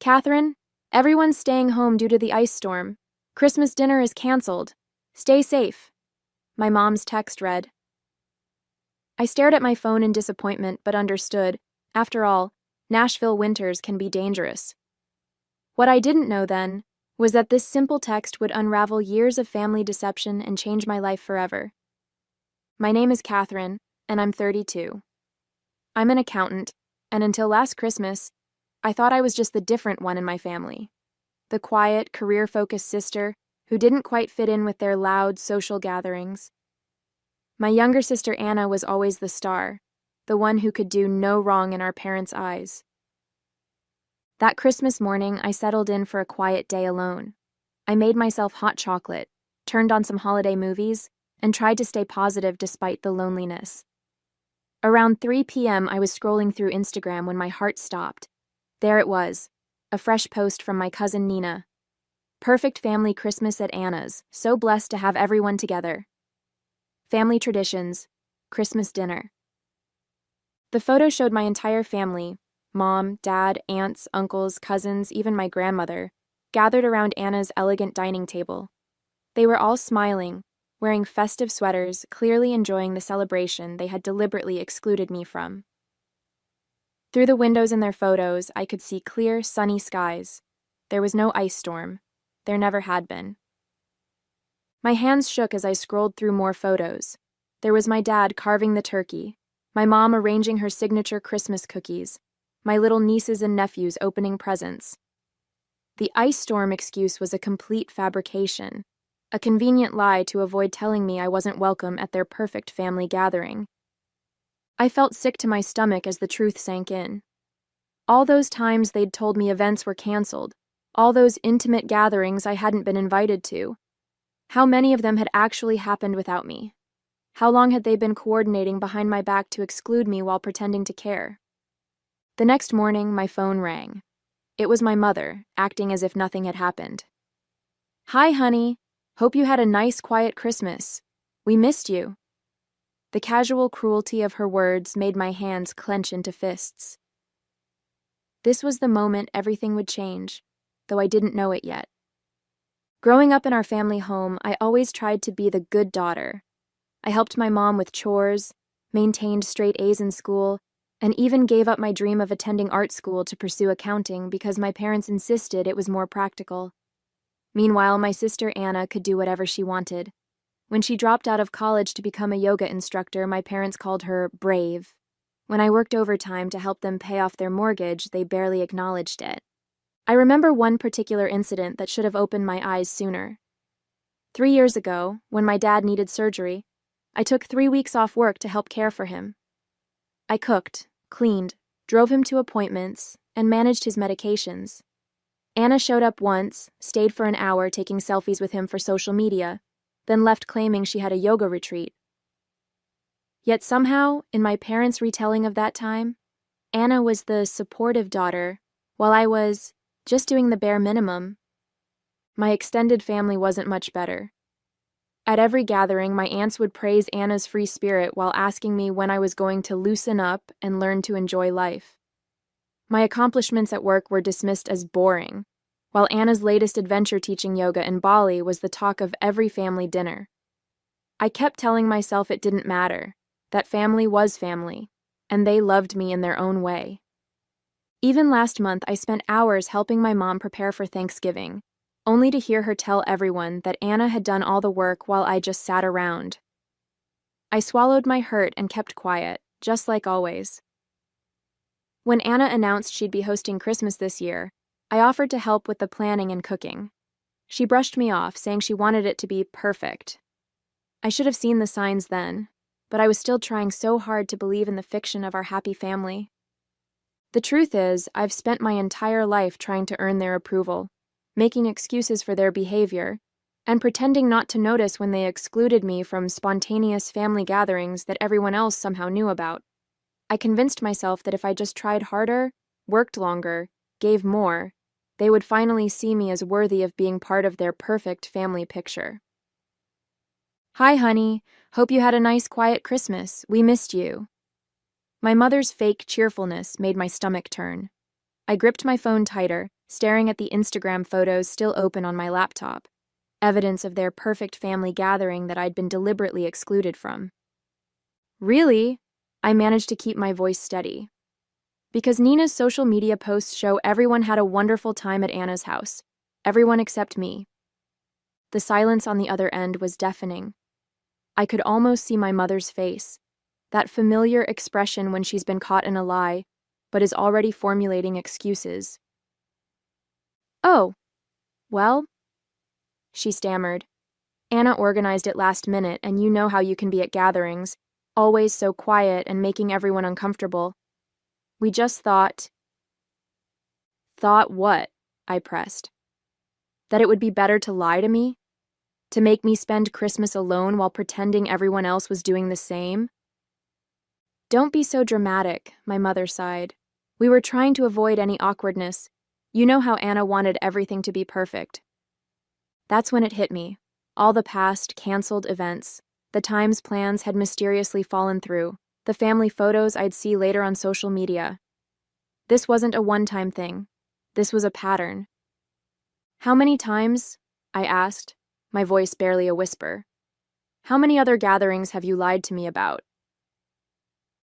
Catherine, everyone's staying home due to the ice storm. Christmas dinner is canceled. Stay safe. My mom's text read. I stared at my phone in disappointment but understood. After all, Nashville winters can be dangerous. What I didn't know then was that this simple text would unravel years of family deception and change my life forever. My name is Catherine, and I'm 32. I'm an accountant, and until last Christmas, I thought I was just the different one in my family. The quiet, career-focused sister who didn't quite fit in with their loud social gatherings. My younger sister Anna was always the star, the one who could do no wrong in our parents' eyes. That Christmas morning, I settled in for a quiet day alone. I made myself hot chocolate, turned on some holiday movies, and tried to stay positive despite the loneliness. Around 3 p.m., I was scrolling through Instagram when my heart stopped. There it was, a fresh post from my cousin Nina. Perfect family Christmas at Anna's, so blessed to have everyone together. Family traditions, Christmas dinner. The photo showed my entire family, mom, dad, aunts, uncles, cousins, even my grandmother, gathered around Anna's elegant dining table. They were all smiling, wearing festive sweaters, clearly enjoying the celebration they had deliberately excluded me from. Through the windows in their photos, I could see clear, sunny skies. There was no ice storm. There never had been. My hands shook as I scrolled through more photos. There was my dad carving the turkey, my mom arranging her signature Christmas cookies, my little nieces and nephews opening presents. The ice storm excuse was a complete fabrication, a convenient lie to avoid telling me I wasn't welcome at their perfect family gathering. I felt sick to my stomach as the truth sank in. All those times they'd told me events were canceled, all those intimate gatherings I hadn't been invited to. How many of them had actually happened without me? How long had they been coordinating behind my back to exclude me while pretending to care? The next morning, my phone rang. It was my mother, acting as if nothing had happened. "Hi, honey. Hope you had a nice, quiet Christmas. We missed you." The casual cruelty of her words made my hands clench into fists. This was the moment everything would change, though I didn't know it yet. Growing up in our family home, I always tried to be the good daughter. I helped my mom with chores, maintained straight A's in school, and even gave up my dream of attending art school to pursue accounting because my parents insisted it was more practical. Meanwhile, my sister Anna could do whatever she wanted. When she dropped out of college to become a yoga instructor, my parents called her brave. When I worked overtime to help them pay off their mortgage, they barely acknowledged it. I remember one particular incident that should have opened my eyes sooner. 3 years ago, when my dad needed surgery, I took 3 weeks off work to help care for him. I cooked, cleaned, drove him to appointments, and managed his medications. Anna showed up once, stayed for an hour taking selfies with him for social media, then left claiming she had a yoga retreat. Yet somehow, in my parents' retelling of that time, Anna was the supportive daughter, while I was just doing the bare minimum. My extended family wasn't much better. At every gathering, my aunts would praise Anna's free spirit while asking me when I was going to loosen up and learn to enjoy life. My accomplishments at work were dismissed as boring, while Anna's latest adventure teaching yoga in Bali was the talk of every family dinner. I kept telling myself it didn't matter, that family was family, and they loved me in their own way. Even last month, I spent hours helping my mom prepare for Thanksgiving, only to hear her tell everyone that Anna had done all the work while I just sat around. I swallowed my hurt and kept quiet, just like always. When Anna announced she'd be hosting Christmas this year, I offered to help with the planning and cooking. She brushed me off, saying she wanted it to be perfect. I should have seen the signs then, but I was still trying so hard to believe in the fiction of our happy family. The truth is, I've spent my entire life trying to earn their approval, making excuses for their behavior, and pretending not to notice when they excluded me from spontaneous family gatherings that everyone else somehow knew about. I convinced myself that if I just tried harder, worked longer, gave more, they would finally see me as worthy of being part of their perfect family picture. "Hi, honey. Hope you had a nice, quiet Christmas. We missed you." My mother's fake cheerfulness made my stomach turn. I gripped my phone tighter, staring at the Instagram photos still open on my laptop, evidence of their perfect family gathering that I'd been deliberately excluded from. Really? I managed to keep my voice steady. Because Nina's social media posts show everyone had a wonderful time at Anna's house, everyone except me. The silence on the other end was deafening. I could almost see my mother's face, that familiar expression when she's been caught in a lie, but is already formulating excuses. "Oh, well," she stammered. "Anna organized it last minute, and you know how you can be at gatherings, always so quiet and making everyone uncomfortable. We just thought—" "Thought what?" I pressed. "That it would be better to lie to me? To make me spend Christmas alone while pretending everyone else was doing the same?" "Don't be so dramatic," my mother sighed. "We were trying to avoid any awkwardness. You know how Anna wanted everything to be perfect." That's when it hit me. All the past, canceled events. The times plans had mysteriously fallen through. The family photos I'd see later on social media. This wasn't a one-time thing. This was a pattern. "How many times?" I asked, my voice barely a whisper. "How many other gatherings have you lied to me about?"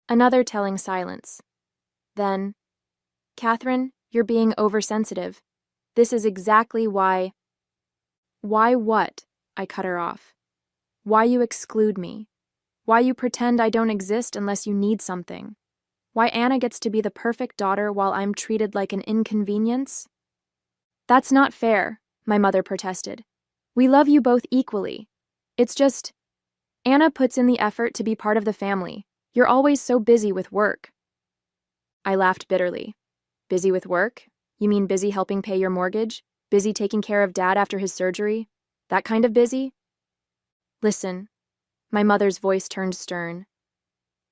Another telling silence. Then, "Catherine, you're being oversensitive. This is exactly why—" "Why what?" I cut her off. "Why you exclude me. Why you pretend I don't exist unless you need something. Why Anna gets to be the perfect daughter while I'm treated like an inconvenience?" "That's not fair," my mother protested. "We love you both equally. It's just, Anna puts in the effort to be part of the family. You're always so busy with work." I laughed bitterly. "Busy with work? You mean busy helping pay your mortgage? Busy taking care of Dad after his surgery? That kind of busy?" "Listen," my mother's voice turned stern.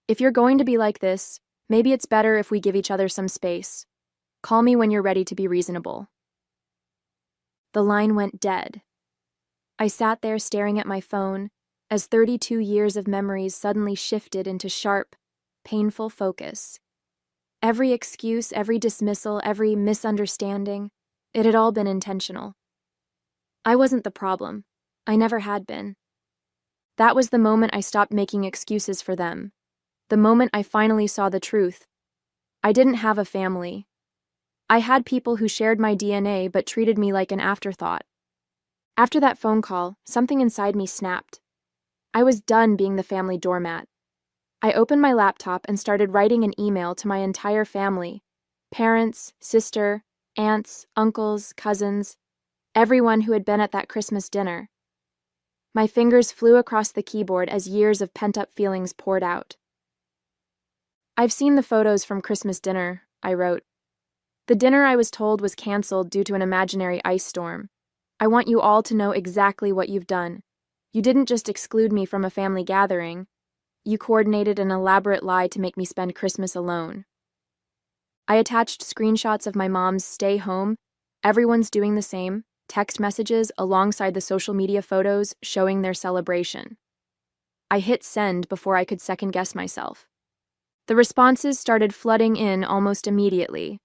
"If you're going to be like this, maybe it's better if we give each other some space. Call me when you're ready to be reasonable." The line went dead. I sat there staring at my phone as 32 years of memories suddenly shifted into sharp, painful focus. Every excuse, every dismissal, every misunderstanding, it had all been intentional. I wasn't the problem. I never had been. That was the moment I stopped making excuses for them. The moment I finally saw the truth. I didn't have a family. I had people who shared my DNA but treated me like an afterthought. After that phone call, something inside me snapped. I was done being the family doormat. I opened my laptop and started writing an email to my entire family. Parents, sister, aunts, uncles, cousins, everyone who had been at that Christmas dinner. My fingers flew across the keyboard as years of pent-up feelings poured out. "I've seen the photos from Christmas dinner," I wrote. "The dinner I was told was canceled due to an imaginary ice storm. I want you all to know exactly what you've done. You didn't just exclude me from a family gathering. You coordinated an elaborate lie to make me spend Christmas alone." I attached screenshots of my mom's "stay home, everyone's doing the same" text messages alongside the social media photos showing their celebration. I hit send before I could second-guess myself. The responses started flooding in almost immediately.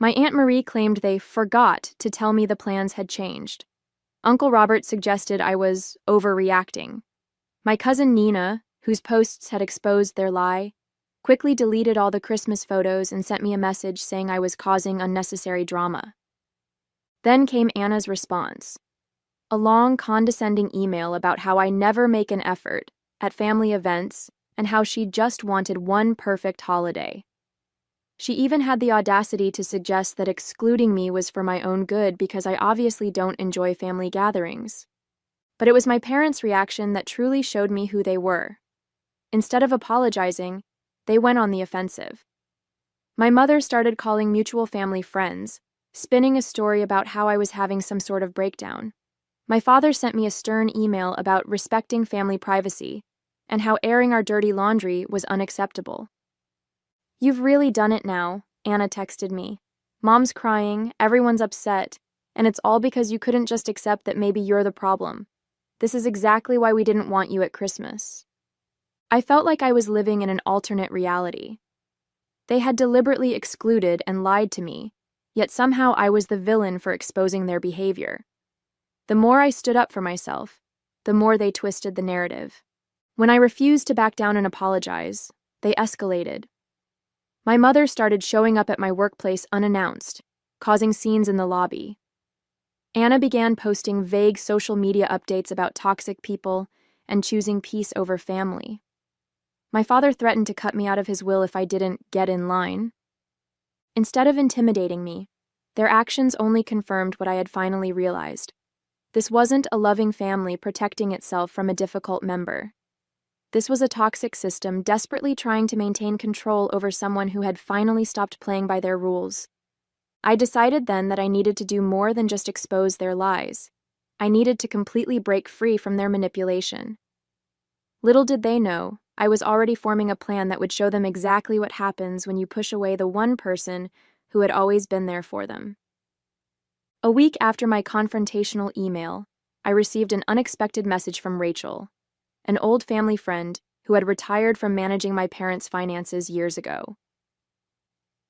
My Aunt Marie claimed they forgot to tell me the plans had changed. Uncle Robert suggested I was overreacting. My cousin Nina, whose posts had exposed their lie, quickly deleted all the Christmas photos and sent me a message saying I was causing unnecessary drama. Then came Anna's response. A long, condescending email about how I never make an effort at family events and how she just wanted one perfect holiday. She even had the audacity to suggest that excluding me was for my own good because I obviously don't enjoy family gatherings. But it was my parents' reaction that truly showed me who they were. Instead of apologizing, they went on the offensive. My mother started calling mutual family friends, spinning a story about how I was having some sort of breakdown. My father sent me a stern email about respecting family privacy and how airing our dirty laundry was unacceptable. "You've really done it now," Anna texted me. "Mom's crying, everyone's upset, and it's all because you couldn't just accept that maybe you're the problem. This is exactly why we didn't want you at Christmas." I felt like I was living in an alternate reality. They had deliberately excluded and lied to me, yet somehow I was the villain for exposing their behavior. The more I stood up for myself, the more they twisted the narrative. When I refused to back down and apologize, they escalated. My mother started showing up at my workplace unannounced, causing scenes in the lobby. Anna began posting vague social media updates about toxic people and choosing peace over family. My father threatened to cut me out of his will if I didn't get in line. Instead of intimidating me, their actions only confirmed what I had finally realized. This wasn't a loving family protecting itself from a difficult member. This was a toxic system desperately trying to maintain control over someone who had finally stopped playing by their rules. I decided then that I needed to do more than just expose their lies. I needed to completely break free from their manipulation. Little did they know, I was already forming a plan that would show them exactly what happens when you push away the one person who had always been there for them. A week after my confrontational email, I received an unexpected message from Rachel, an old family friend who had retired from managing my parents' finances years ago.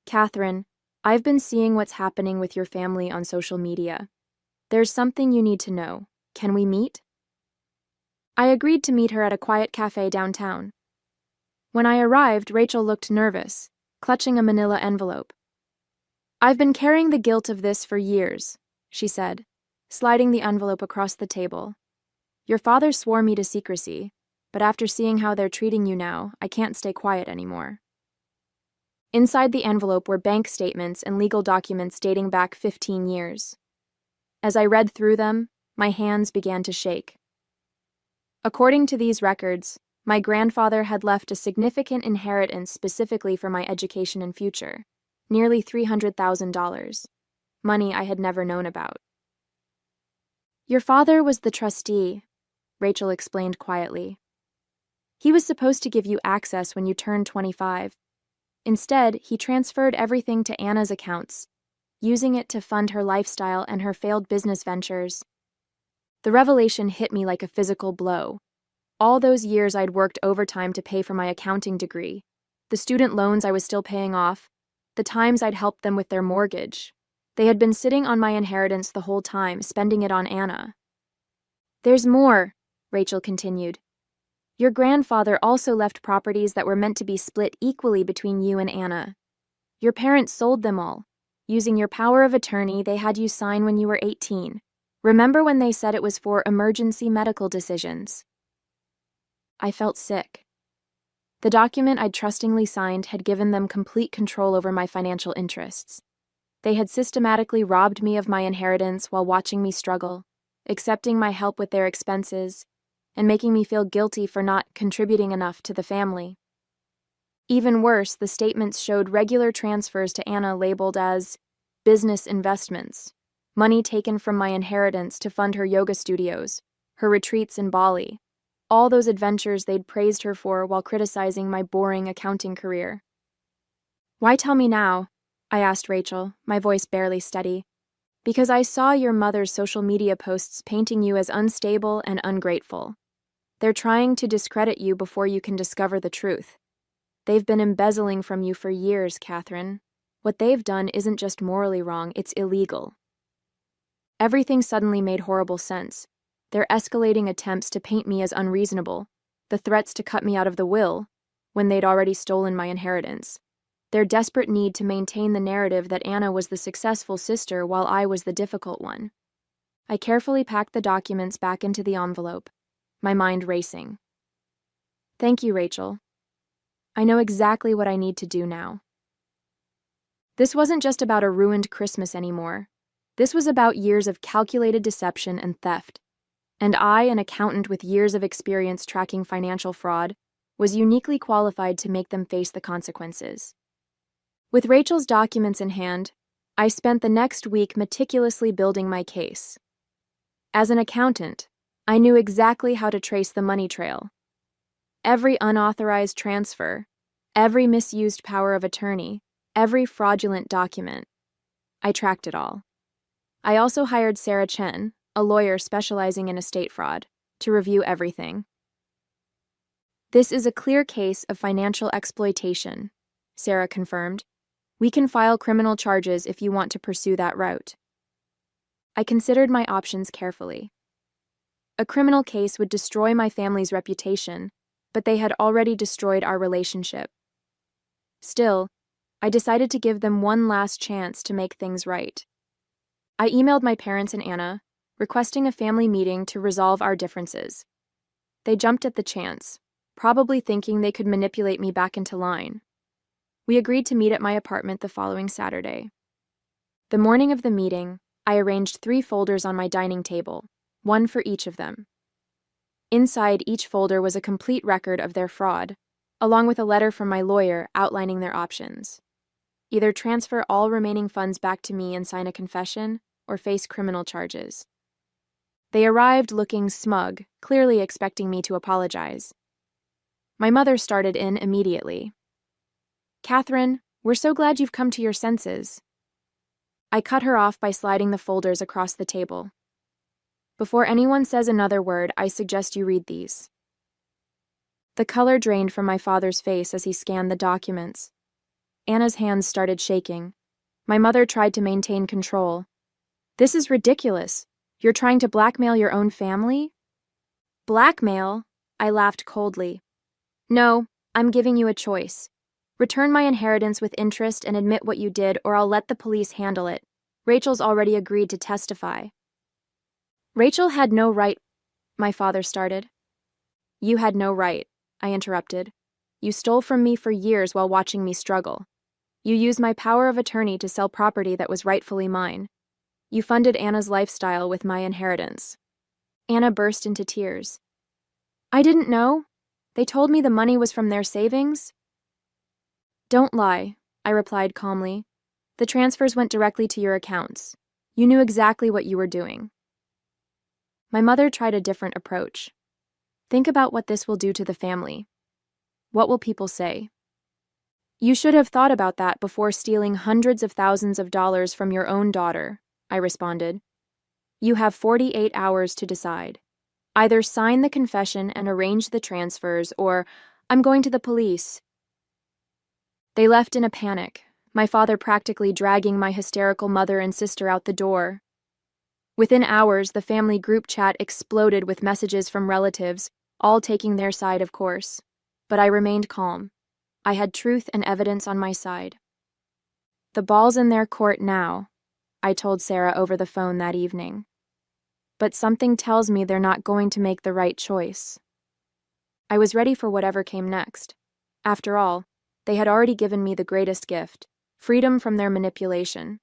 "Catherine, I've been seeing what's happening with your family on social media. There's something you need to know. Can we meet?" I agreed to meet her at a quiet cafe downtown. When I arrived, Rachel looked nervous, clutching a manila envelope. "I've been carrying the guilt of this for years," she said, sliding the envelope across the table. "Your father swore me to secrecy, but after seeing how they're treating you now, I can't stay quiet anymore." Inside the envelope were bank statements and legal documents dating back 15 years. As I read through them, my hands began to shake. According to these records, my grandfather had left a significant inheritance specifically for my education and future, nearly $300,000, money I had never known about. "Your father was the trustee," Rachel explained quietly. "He was supposed to give you access when you turned 25. Instead, he transferred everything to Anna's accounts, using it to fund her lifestyle and her failed business ventures." The revelation hit me like a physical blow. All those years I'd worked overtime to pay for my accounting degree, the student loans I was still paying off, the times I'd helped them with their mortgage. They had been sitting on my inheritance the whole time, spending it on Anna. "There's more," Rachel continued. "Your grandfather also left properties that were meant to be split equally between you and Anna. Your parents sold them all. Using your power of attorney, they had you sign when you were 18. Remember when they said it was for emergency medical decisions?" I felt sick. The document I'd trustingly signed had given them complete control over my financial interests. They had systematically robbed me of my inheritance while watching me struggle, accepting my help with their expenses, and making me feel guilty for not contributing enough to the family. Even worse, the statements showed regular transfers to Anna labeled as business investments, money taken from my inheritance to fund her yoga studios, her retreats in Bali, all those adventures they'd praised her for while criticizing my boring accounting career. "Why tell me now?" I asked Rachel, my voice barely steady. "Because I saw your mother's social media posts painting you as unstable and ungrateful. They're trying to discredit you before you can discover the truth. They've been embezzling from you for years, Catherine. What they've done isn't just morally wrong, it's illegal." Everything suddenly made horrible sense. Their escalating attempts to paint me as unreasonable, the threats to cut me out of the will, when they'd already stolen my inheritance. Their desperate need to maintain the narrative that Anna was the successful sister while I was the difficult one. I carefully packed the documents back into the envelope, my mind racing. "Thank you, Rachel. I know exactly what I need to do now." This wasn't just about a ruined Christmas anymore. This was about years of calculated deception and theft. And I, an accountant with years of experience tracking financial fraud, was uniquely qualified to make them face the consequences. With Rachel's documents in hand, I spent the next week meticulously building my case. As an accountant, I knew exactly how to trace the money trail. Every unauthorized transfer, every misused power of attorney, every fraudulent document. I tracked it all. I also hired Sarah Chen, a lawyer specializing in estate fraud, to review everything. "This is a clear case of financial exploitation," Sarah confirmed. We can file criminal charges if you want to pursue that route. I considered my options carefully. A criminal case would destroy my family's reputation, but they had already destroyed our relationship. Still, I decided to give them one last chance to make things right. I emailed my parents and Anna, requesting a family meeting to resolve our differences. They jumped at the chance, probably thinking they could manipulate me back into line. We agreed to meet at my apartment the following Saturday. The morning of the meeting, I arranged 3 folders on my dining table, one for each of them. Inside each folder was a complete record of their fraud, along with a letter from my lawyer outlining their options. Either transfer all remaining funds back to me and sign a confession, or face criminal charges. They arrived looking smug, clearly expecting me to apologize. My mother started in immediately. "Catherine, we're so glad you've come to your senses." I cut her off by sliding the folders across the table. "Before anyone says another word, I suggest you read these." The color drained from my father's face as he scanned the documents. Anna's hands started shaking. My mother tried to maintain control. "This is ridiculous. You're trying to blackmail your own family?" "Blackmail?" I laughed coldly. "No, I'm giving you a choice. Return my inheritance with interest and admit what you did, or I'll let the police handle it. Rachel's already agreed to testify." "Rachel had no right," my father started. "You had no right," I interrupted. "You stole from me for years while watching me struggle. You used my power of attorney to sell property that was rightfully mine. You funded Anna's lifestyle with my inheritance." Anna burst into tears. "I didn't know. They told me the money was from their savings." "Don't lie," I replied calmly. "The transfers went directly to your accounts. You knew exactly what you were doing." My mother tried a different approach. "Think about what this will do to the family. What will people say?" "You should have thought about that before stealing hundreds of thousands of dollars from your own daughter," I responded. "You have 48 hours to decide. Either sign the confession and arrange the transfers, or I'm going to the police." They left in a panic, my father practically dragging my hysterical mother and sister out the door. Within hours, the family group chat exploded with messages from relatives, all taking their side, of course. But I remained calm. I had truth and evidence on my side. "The ball's in their court now," I told Sarah over the phone that evening. "But something tells me they're not going to make the right choice." I was ready for whatever came next. After all, they had already given me the greatest gift, freedom from their manipulation.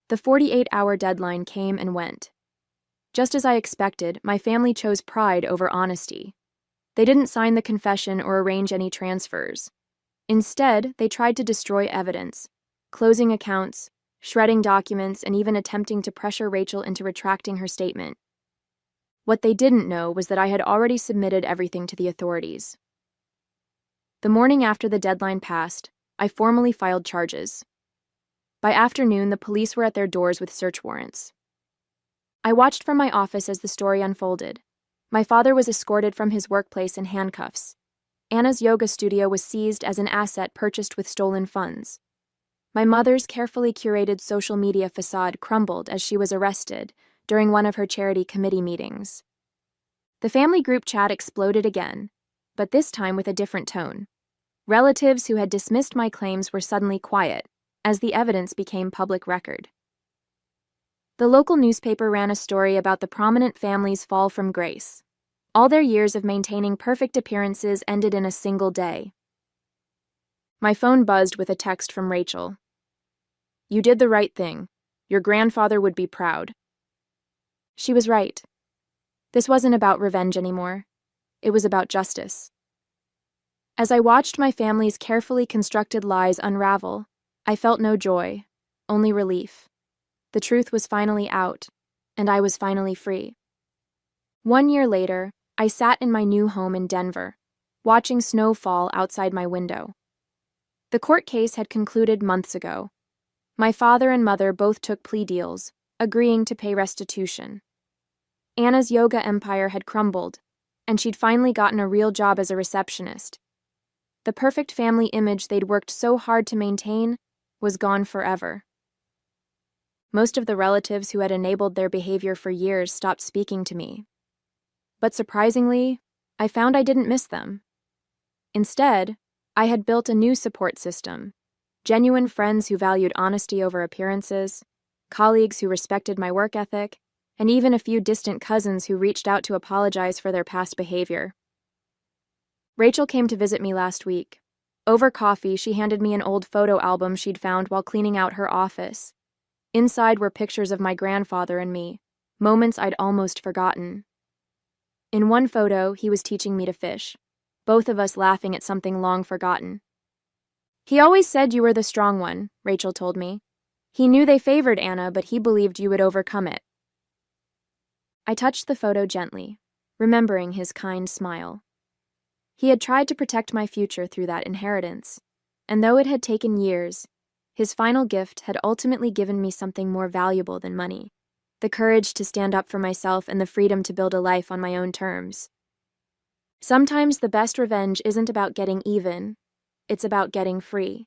The 48-hour deadline came and went. Just as I expected, my family chose pride over honesty. They didn't sign the confession or arrange any transfers. Instead, they tried to destroy evidence, closing accounts, shredding documents, and even attempting to pressure Rachel into retracting her statement. What they didn't know was that I had already submitted everything to the authorities. The morning after the deadline passed, I formally filed charges. By afternoon, the police were at their doors with search warrants. I watched from my office as the story unfolded. My father was escorted from his workplace in handcuffs. Anna's yoga studio was seized as an asset purchased with stolen funds. My mother's carefully curated social media facade crumbled as she was arrested during one of her charity committee meetings. The family group chat exploded again, but this time with a different tone. Relatives who had dismissed my claims were suddenly quiet, as the evidence became public record. The local newspaper ran a story about the prominent family's fall from grace. All their years of maintaining perfect appearances ended in a single day. My phone buzzed with a text from Rachel. "You did the right thing. Your grandfather would be proud." She was right. This wasn't about revenge anymore. It was about justice. As I watched my family's carefully constructed lies unravel, I felt no joy, only relief. The truth was finally out, and I was finally free. 1 year later, I sat in my new home in Denver, watching snow fall outside my window. The court case had concluded months ago. My father and mother both took plea deals, agreeing to pay restitution. Anna's yoga empire had crumbled, and she'd finally gotten a real job as a receptionist. The perfect family image they'd worked so hard to maintain was gone forever. Most of the relatives who had enabled their behavior for years stopped speaking to me. But surprisingly, I found I didn't miss them. Instead, I had built a new support system, genuine friends who valued honesty over appearances, colleagues who respected my work ethic, and even a few distant cousins who reached out to apologize for their past behavior. Rachel came to visit me last week. Over coffee, she handed me an old photo album she'd found while cleaning out her office. Inside were pictures of my grandfather and me, moments I'd almost forgotten. In one photo, he was teaching me to fish, both of us laughing at something long forgotten. "He always said you were the strong one," Rachel told me. "He knew they favored Anna, but he believed you would overcome it." I touched the photo gently, remembering his kind smile. He had tried to protect my future through that inheritance, and though it had taken years, his final gift had ultimately given me something more valuable than money: the courage to stand up for myself and the freedom to build a life on my own terms. Sometimes the best revenge isn't about getting even, it's about getting free.